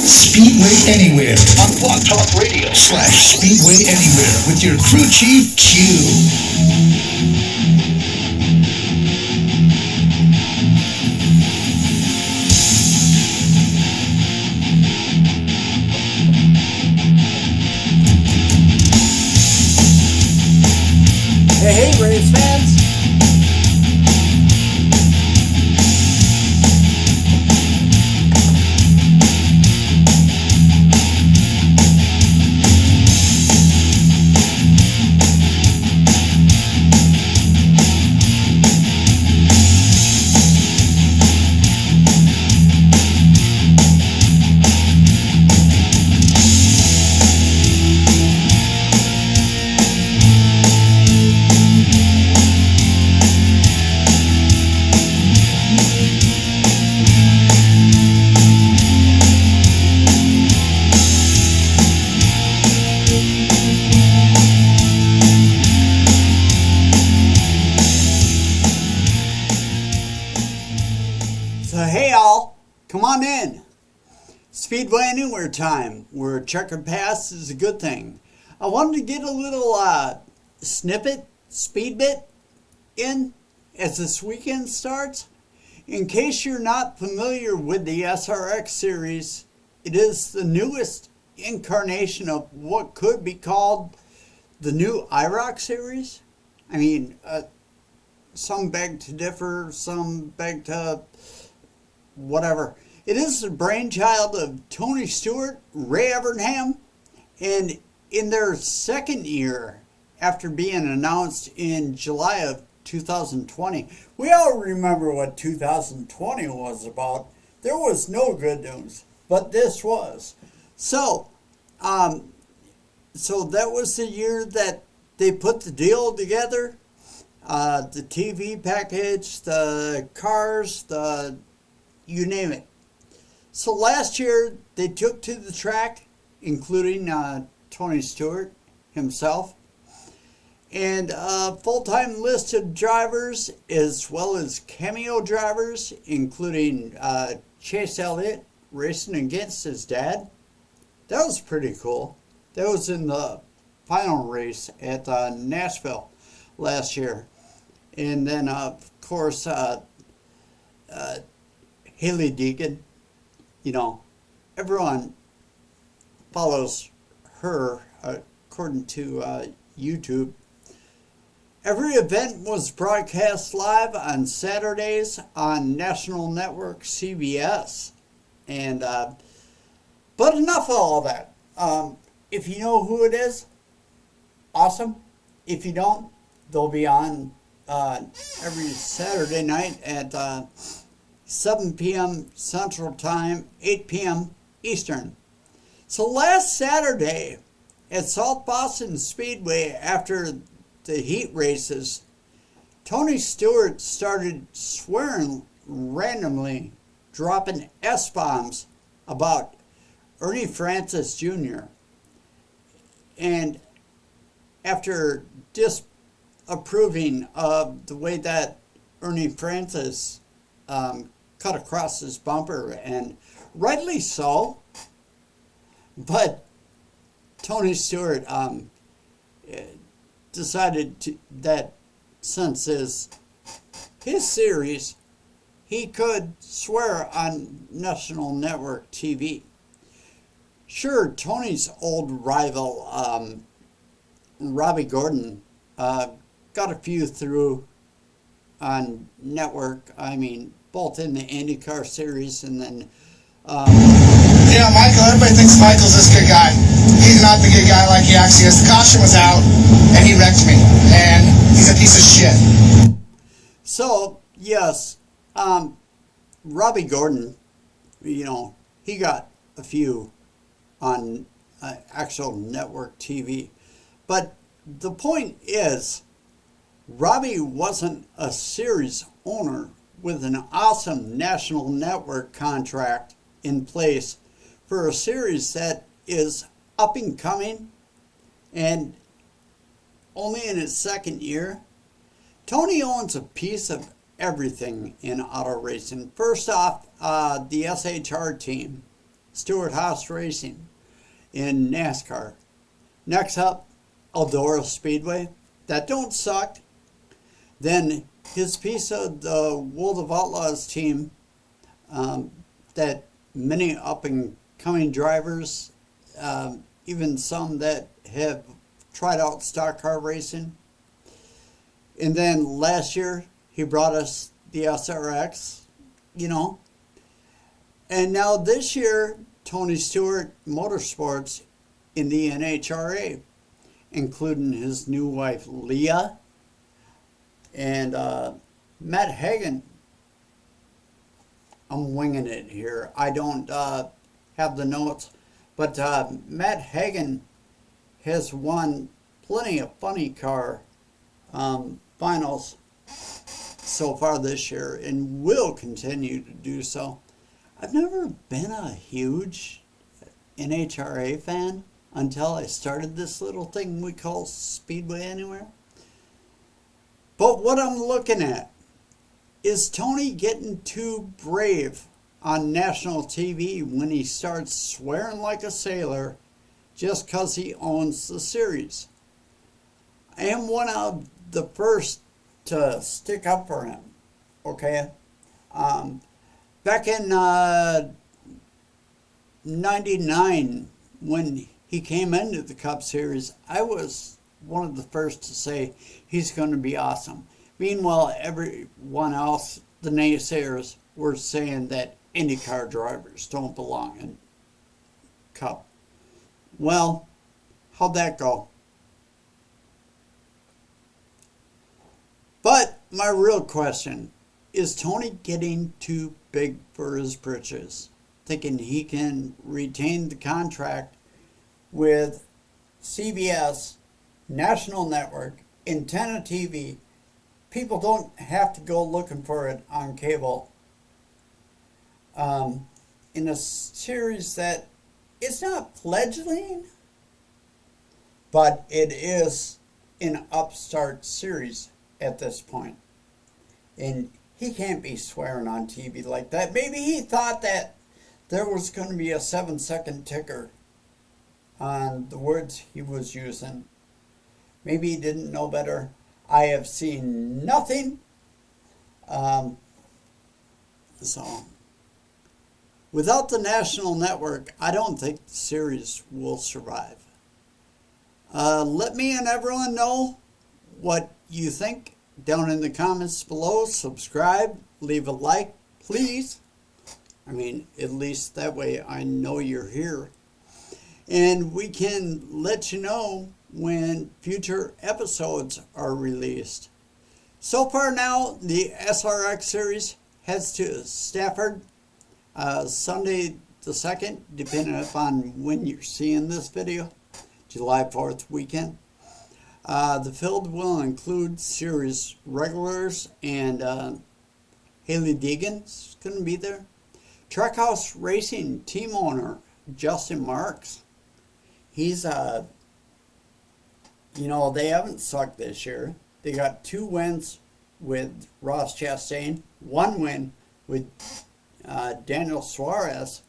Speedway Anywhere on Blog Talk Radio / Speedway Anywhere with your crew chief, Q. Hey, race fans! So hey all, come on in. Speedway Anywhere time, where checkered pass is a good thing. I wanted to get a little speed bit in as this weekend starts. In case you're not familiar with the SRX Series, it is the newest incarnation of what could be called the new IROC Series. I mean, some beg to differ, some beg to whatever. It is the brainchild of Tony Stewart, Ray Evernham, and in their second year after being announced in July of 2020. We all remember what 2020 was about. There was no good news, but this was. So that was the year that they put the deal together. The TV package, the cars, you name it. So last year they took to the track, including Tony Stewart himself, and a full-time list of drivers as well as cameo drivers, including Chase Elliott racing against his dad. That was pretty cool. That was in the final race at Nashville last year. And then, of course, Haley Deegan, you know, everyone follows her according to YouTube. Every event was broadcast live on Saturdays on National Network CBS. And, but enough of all that. If you know who it is, awesome. If you don't, they'll be on every Saturday night at 7 p.m. Central Time, 8 p.m. Eastern. So last Saturday at South Boston Speedway, after the heat races, Tony Stewart started swearing randomly, dropping S-bombs about Ernie Francis Jr. And after disapproving of the way that Ernie Francis cut across his bumper, and rightly so, but Tony Stewart decided that since his series, he could swear on National Network TV. Sure, Tony's old rival, Robbie Gordon, got a few through on network. I mean, both in the IndyCar series and then... Yeah, Michael, everybody thinks Michael's this good guy. He's not the good guy like he actually is. The caution was out, and he wrecked me. And he's a piece of shit. So, yes, Robbie Gordon, you know, he got a few on actual network TV. But the point is, Robbie wasn't a series owner with an awesome national network contract in place for a series that is up and coming and only in its second year. Tony owns a piece of everything in auto racing. First off, the SHR team, Stewart Haas Racing in NASCAR. Next up, Eldora Speedway. That don't suck. Then his piece of the World of Outlaws team, that many up-and-coming drivers, even some that have tried out stock car racing. And then last year, he brought us the SRX, And now this year, Tony Stewart Motorsports in the NHRA, including his new wife, Leah, and Matt Hagan. I'm winging it here. I don't have the notes. But Matt Hagan has won plenty of funny car finals so far this year and will continue to do so. I've never been a huge NHRA fan until I started this little thing we call Speedway Anywhere. But what I'm looking at is Tony getting too brave on national TV when he starts swearing like a sailor just because he owns the series. I am one of the first to stick up for him, okay? Back in 99, when he came into the Cup Series, I was one of the first to say he's going to be awesome. Meanwhile, everyone else, the naysayers, were saying that IndyCar drivers don't belong in Cup. Well, how'd that go? But my real question, is Tony getting too big for his britches? Thinking he can retain the contract with CBS, National Network, Antenna TV. People don't have to go looking for it on cable. In a series that it's not fledgling, but it is an upstart series at this point. And he can't be swearing on TV like that. Maybe he thought that there was going to be a 7-second ticker on the words he was using. Maybe he didn't know better. I have seen nothing. Without the national network, I don't think the series will survive. Let me and everyone know what you think down in the comments below. Subscribe, leave a like, please. I mean, at least that way I know you're here. And we can let you know when future episodes are released. So far now, the SRX Series heads to Stafford Sunday the 2nd, depending upon when you're seeing this video, July 4th weekend. The field will include series regulars, and Haley Deegan's going to be there. Trackhouse Racing team owner Justin Marks, he's they haven't sucked this year. They got 2 wins with Ross Chastain, 1 win with Daniel Suarez,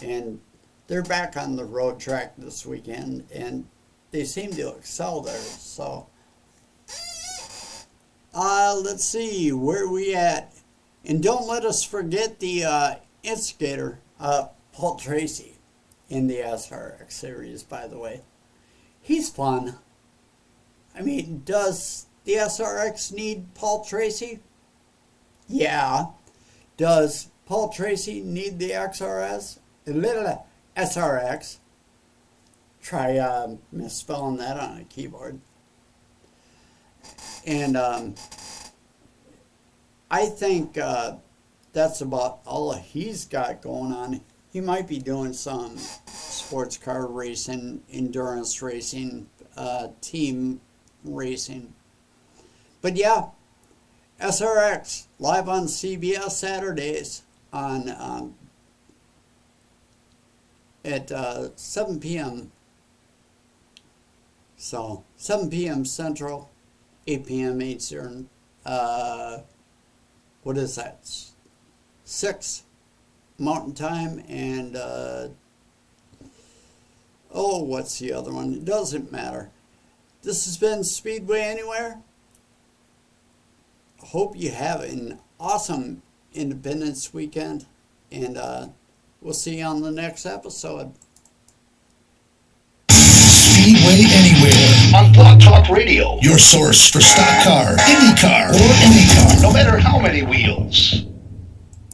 and they're back on the road track this weekend, and they seem to excel there. So let's see where we at. And don't let us forget the instigator, Paul Tracy, in the SRX Series, by the way. He's fun. I mean, does the SRX need Paul Tracy? Yeah. Does Paul Tracy need the SRX? Try misspelling that on a keyboard. And I think that's about all he's got going on. He might be doing some sports car racing, endurance racing, team racing. But yeah, SRX live on CBS Saturdays on at 7 p.m. So 7 p.m. Central, 8 p.m. Eastern. What is that? 6 Mountain Time, and what's the other one? It doesn't matter. This has been Speedway Anywhere. Hope you have an awesome Independence weekend, and we'll see you on the next episode. Speedway Anywhere. On Blog Talk Radio. Your source for stock car, Indy car, or any car. No matter how many wheels.